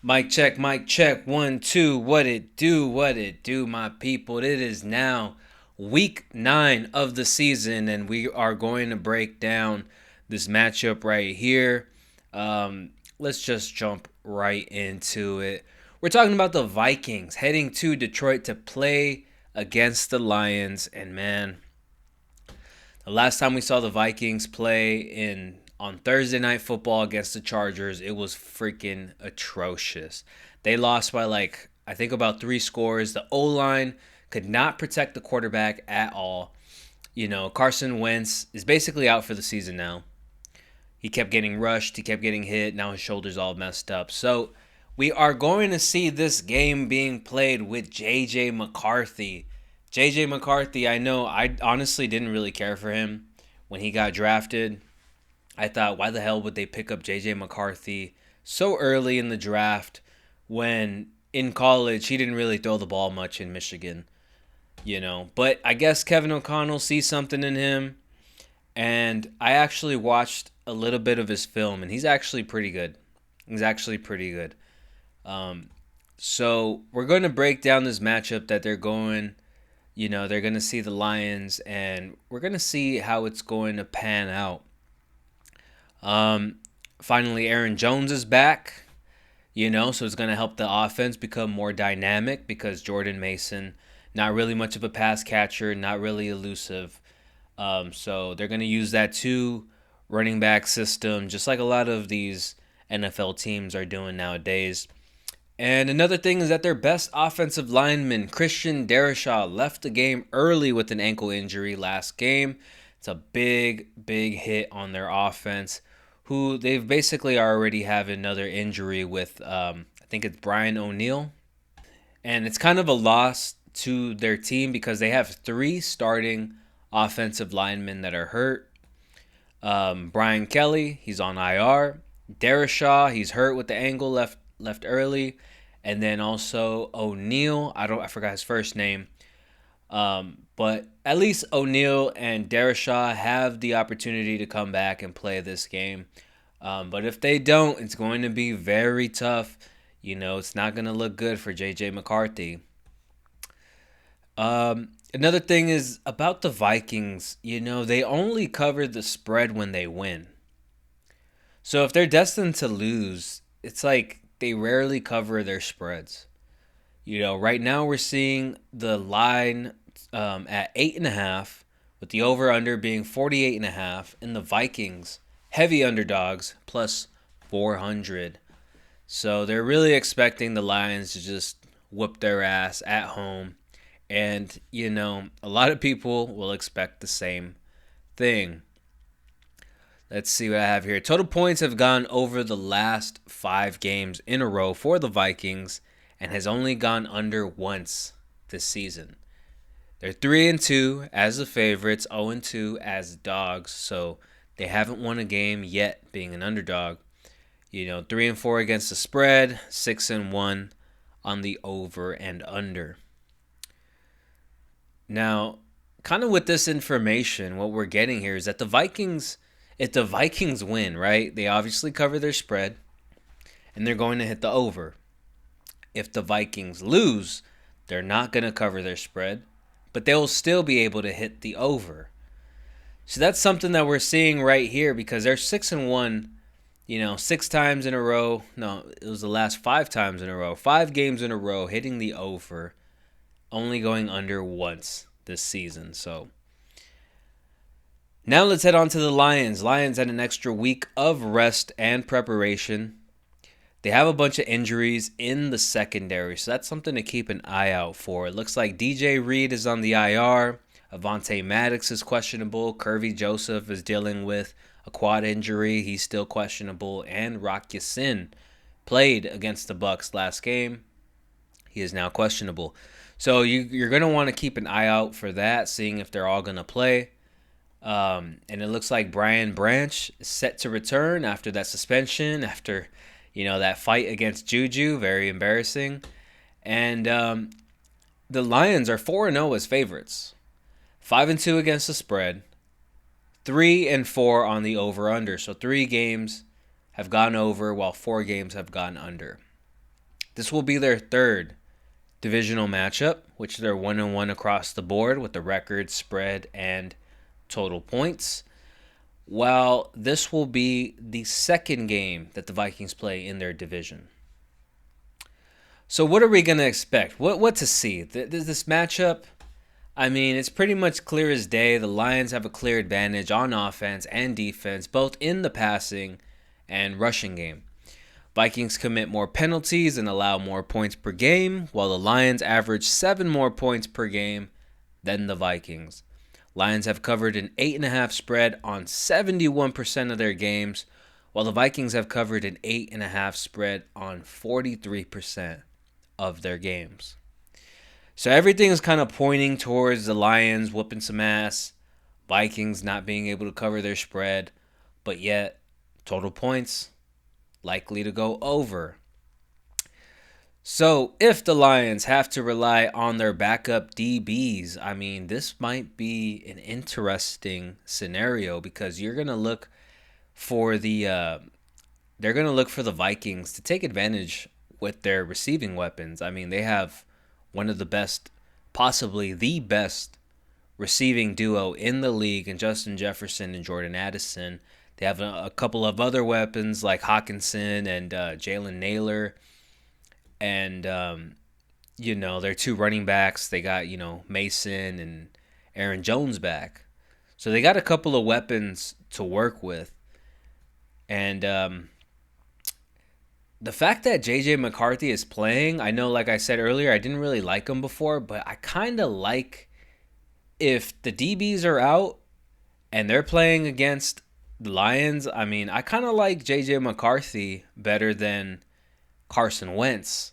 Mic check, 1, 2. What it do, my people? It is now week 9 of the season, and we are going to break down this matchup right here. Let's just jump right into it. We're talking about the Vikings heading to Detroit to play against the Lions, and man, the last time we saw the Vikings play in on Thursday Night Football against the Chargers, it was freaking atrocious. They lost by I think about 3 scores. The O-line could not protect the quarterback at all. Carson Wentz is basically out for the season now. He kept getting rushed, he kept getting hit, now his shoulder's all messed up. So, we are going to see this game being played with JJ McCarthy. JJ McCarthy, I know I honestly didn't really care for him when he got drafted. I thought, why the hell would they pick up JJ McCarthy so early in the draft when in college he didn't really throw the ball much in Michigan, But I guess Kevin O'Connell sees something in him, and I actually watched a little bit of his film, and he's actually pretty good. So we're going to break down this matchup that they're going. They're going to see the Lions, and we're going to see how it's going to pan out. Finally, Aaron Jones is back, so it's going to help the offense become more dynamic because Jordan Mason, not really much of a pass catcher, not really elusive. So they're going to use that 2 running back system, just like a lot of these NFL teams are doing nowadays. And another thing is that their best offensive lineman, Christian Darrisaw, left the game early with an ankle injury last game. It's a big hit on their offense, who they've basically already have another injury with, I think it's Brian O'Neill. And it's kind of a loss to their team because they have 3 starting offensive linemen that are hurt. Brian Kelly, he's on IR. Darrisaw, he's hurt with the ankle, left early. And then also O'Neill, I forgot his first name. But at least O'Neill and Darrisaw have the opportunity to come back and play this game. But if they don't, it's going to be very tough. It's not going to look good for JJ McCarthy. Another thing is about the Vikings. They only cover the spread when they win. So if they're destined to lose, it's like they rarely cover their spreads. Right now we're seeing the line at 8.5, with the over/under being 48.5, and the Vikings heavy underdogs plus 400. So they're really expecting the Lions to just whoop their ass at home, and a lot of people will expect the same thing. Let's see what I have here. Total points have gone over the last 5 games in a row for the Vikings and has only gone under once this season. They're 3-2 as the favorites, 0-2 as dogs, so they haven't won a game yet being an underdog. 3-4 against the spread, 6-1 on the over and under. Now, kind of with this information, what we're getting here is that the Vikings, if the Vikings win, right, they obviously cover their spread, and they're going to hit the over. If the Vikings lose, they're not going to cover their spread, but they'll still be able to hit the over. So that's something that we're seeing right here because they're 6-1, 6 times in a row. No, it was the last 5 times in a row. 5 games in a row hitting the over, only going under once this season. So now let's head on to the Lions. Lions had an extra week of rest and preparation. They have a bunch of injuries in the secondary, so that's something to keep an eye out for. It looks like DJ Reed is on the IR. Avonte Maddox is questionable. Curvy Joseph is dealing with a quad injury. He's still questionable. And Rock Ya-Sin played against the Bucs last game. He is now questionable. So you're going to want to keep an eye out for that, seeing if they're all going to play. And it looks like Brian Branch is set to return after that suspension, after that fight against Juju. Very embarrassing. And the Lions are 4-0 as favorites. 5-2 against the spread. 3-4 on the over/under. So 3 games have gone over while 4 games have gone under. This will be their third divisional matchup, which they're 1-1 across the board with the record, spread, and total points. While this will be the second game that the Vikings play in their division. So what are we going to expect? What to see? This matchup, I mean, it's pretty much clear as day. The Lions have a clear advantage on offense and defense, both in the passing and rushing game. Vikings commit more penalties and allow more points per game, while the Lions average 7 more points per game than the Vikings. Lions have covered an 8.5 spread on 71% of their games, while the Vikings have covered an 8.5 spread on 43% of their games. So everything is kind of pointing towards the Lions whooping some ass, Vikings not being able to cover their spread, but yet total points likely to go over. So if the Lions have to rely on their backup DBs, I mean, this might be an interesting scenario because you're going to look for the Vikings to take advantage with their receiving weapons. I mean, they have one of the best, possibly the best receiving duo in the league in Justin Jefferson and Jordan Addison. They have a couple of other weapons like Hawkinson and Jalen Naylor. And, their two running backs, they got, Mason and Aaron Jones back. So they got a couple of weapons to work with. And the fact that J.J. McCarthy is playing, I know, like I said earlier, I didn't really like him before, but I kind of like if the DBs are out and they're playing against the Lions. I mean, I kind of like J.J. McCarthy better than Carson Wentz.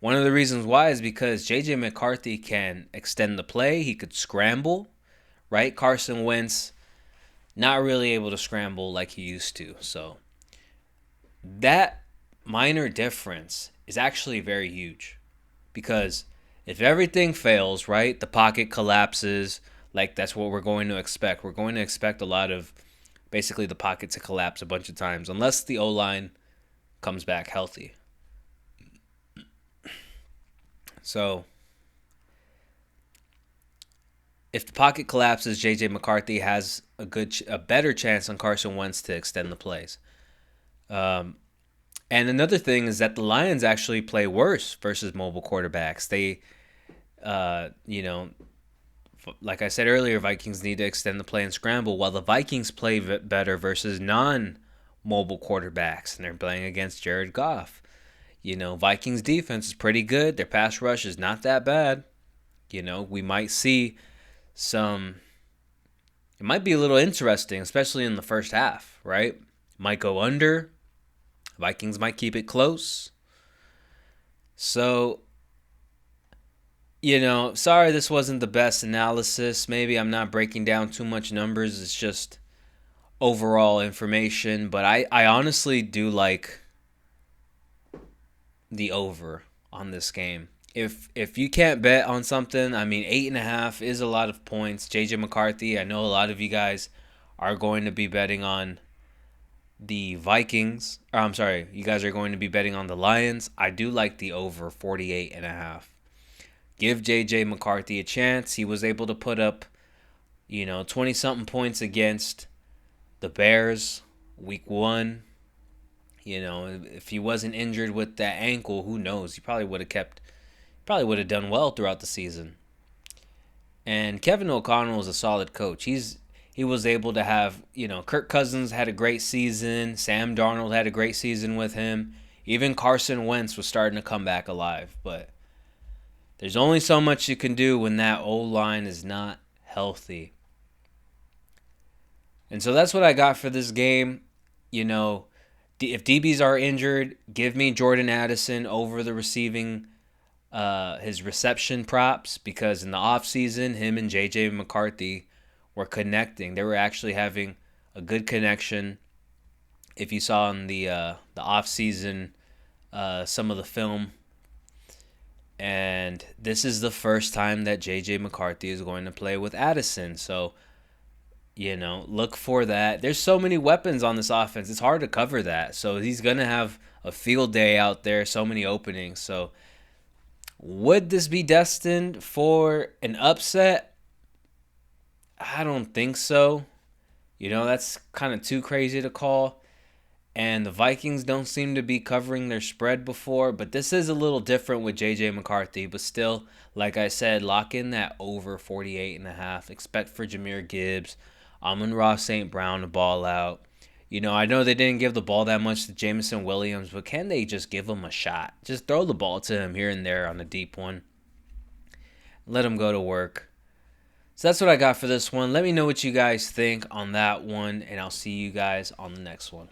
One of the reasons why is because J.J. McCarthy can extend the play. He could scramble, right? Carson Wentz, not really able to scramble like he used to. So that minor difference is actually very huge because if everything fails, right, the pocket collapses, like that's what we're going to expect. We're going to expect a lot of basically the pocket to collapse a bunch of times unless the O-line comes back healthy. So if the pocket collapses, J.J. McCarthy has a better chance on Carson Wentz to extend the plays. And another thing is that the Lions actually play worse versus mobile quarterbacks. They, like I said earlier, Vikings need to extend the play and scramble, while the Vikings play better versus non-mobile quarterbacks, and they're playing against Jared Goff. Vikings defense is pretty good. Their pass rush is not that bad. We might see it might be a little interesting, especially in the first half, right? Might go under. Vikings might keep it close. So, sorry this wasn't the best analysis. Maybe I'm not breaking down too much numbers. It's just overall information. But I honestly do like the over on this game. If you can't bet on something, I mean, 8.5 is a lot of points. JJ McCarthy, I know a lot of you guys are going to be betting on the Vikings. You guys are going to be betting on the Lions. I do like the over 48.5. Give JJ McCarthy a chance. He was able to put up, 20-something points against the Bears week 1. If he wasn't injured with that ankle, who knows? He probably would have done well throughout the season. And Kevin O'Connell is a solid coach. He was able to have, Kirk Cousins had a great season. Sam Darnold had a great season with him. Even Carson Wentz was starting to come back alive. But there's only so much you can do when that O-line is not healthy. And so that's what I got for this game. If DBs are injured, give me Jordan Addison over the receiving, his reception props, because in the offseason, him and J.J. McCarthy were connecting. They were actually having a good connection. If you saw in the offseason some of the film. And this is the first time that J.J. McCarthy is going to play with Addison. So, look for that. There's so many weapons on this offense. It's hard to cover that. So he's going to have a field day out there, so many openings. So would this be destined for an upset? I don't think so. That's kind of too crazy to call. And the Vikings don't seem to be covering their spread before, but this is a little different with J.J. McCarthy. But still, like I said, lock in that over 48.5. Expect for Jahmyr Gibbs, Amon-Ra St. Brown to ball out. I know they didn't give the ball that much to Jameson Williams, but can they just give him a shot? Just throw the ball to him here and there on a deep one. Let him go to work. So that's what I got for this one. Let me know what you guys think on that one, and I'll see you guys on the next one.